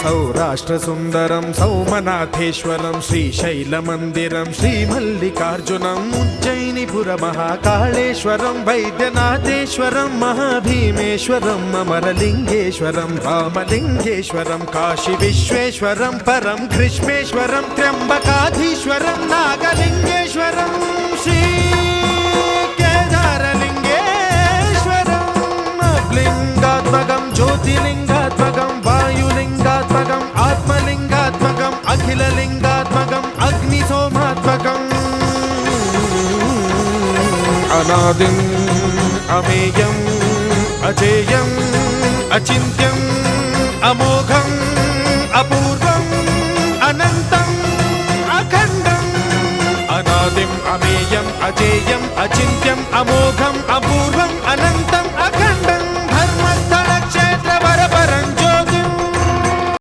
సౌరాష్ట్రసుందరం సౌమనాథేశ్వరం శ్రీశైలమందిరం శ్రీమల్లికార్జునం ఉజ్జయినిపురమహాకాళేశ్వరం వైద్యనాథేశ్వరం మహాభీమేశ్వరం అమరలింగేశ్వరం రామలింగేశ్వరం కాశీ విశ్వేశ్వరం పరం కృష్ణేశ్వరం త్ర్యంబకాధీశ్వరం నాగలింగేశ్వరం శ్రీ కేదారలింగేశ్వరం లింగాత్మకం జ్యోతిలింగాత్మకం వాయులింగాత్మకం ఆత్మలింగాత్మకం అఖిలలింగాత్మకం అగ్నిసోమాత్మకం అనాదిం అమేయం అజేయం అచింత్యం అమోఘం అపూర్వం అనంతం అఖండం అనాదిం అమేయం అజేయం అచింత్యం అమోఘం